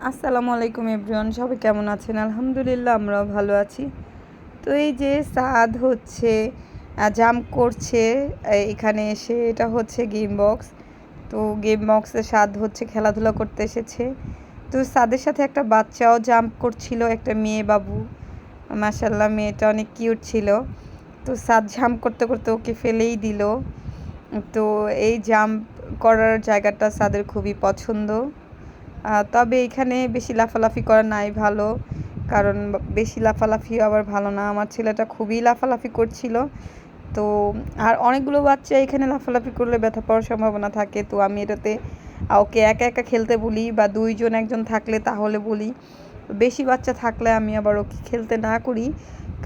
আসসালামু আলাইকুম এভরিওয়ান, সবাই কেমন আছেন? আলহামদুলিল্লাহ আমরাও ভালো আছি। তো এই যে সাদ হচ্ছে জাম্প করছে এখানে এসে, এটা হচ্ছে গেম বক্স। তো গেম বক্সে সাদ হচ্ছে খেলাধুলা করতে এসেছে। তো সাদের সাথে একটা বাচ্চাও জাম্প করছিল, একটা মেয়ে বাবু। মাশাল্লাহ, মেয়েটা অনেক কিউট ছিল। তো সাদ জাম্প করতে করতে ওকে ফেলেই দিল। তো এই জাম্প করার জায়গাটা সাদের খুবই পছন্দ। তবে এখানে বেশি লাফালাফি করা নাই ভালো, কারণ বেশি লাফালাফিও আবার ভালো না। আমার ছেলেটা খুবই লাফালাফি করছিল। তো আর অনেকগুলো বাচ্চা এখানে লাফালাফি করলে ব্যথা পাওয়ার সম্ভাবনা থাকে। তো আমি এটাতে ওকে একা একা খেলতে বলি, বা দুইজন একজন থাকলে তাহলে বলি। বেশি বাচ্চা থাকলে আমি আবার ওকে খেলতে না করি,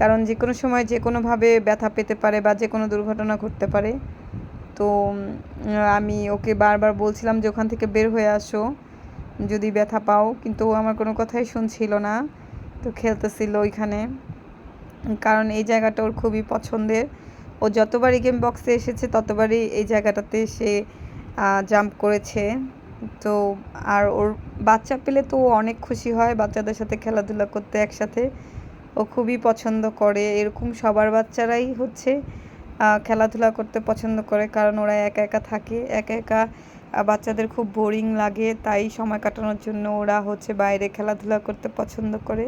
কারণ যে কোনো সময় যে কোনোভাবে ব্যথা পেতে পারে বা যে কোনো দুর্ঘটনা ঘটতে পারে। তো আমি ওকে বারবার বলছিলাম যে ওখান থেকে বের হয়ে আসো যদি ব্যথা পাও, কিন্তু আমার কোনো কথাই শুনছিল না। তো খেলতেছিল ওইখানে, কারণ এই জায়গাটা ওর খুবই পছন্দের। ও যতবারই গেম বক্সে এসেছে ততবারই এই জায়গাটাতে সে জাম্প করেছে। তো আর ওর বাচ্চা পেলে তো অনেক খুশি হয় বাচ্চাদের সাথে খেলাধুলা করতে একসাথে। ও খুবই পছন্দ করে। এরকম সবার বাচ্চারাই হচ্ছে খেলাধুলা করতে পছন্দ করে, কারণ ওরা একা একা থাকে, একা একা বাচ্চাদের খুব বোরিং লাগে। তাই সময় কাটানোর জন্য ওরা হচ্ছে বাইরে খেলাধুলা করতে পছন্দ করে।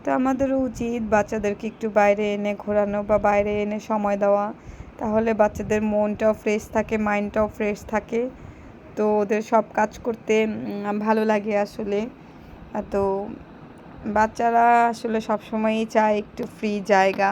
তো আমাদেরও উচিত বাচ্চাদেরকে একটু বাইরে এনে ঘোরানো বা বাইরে এনে সময় দেওয়া, তাহলে বাচ্চাদের মনটাও ফ্রেশ থাকে, মাইন্ডটাও ফ্রেশ থাকে। তো ওদের সব কাজ করতে ভালো লাগে আসলে। তো বাচ্চারা আসলে সবসময়ই চায় একটু ফ্রি জায়গা।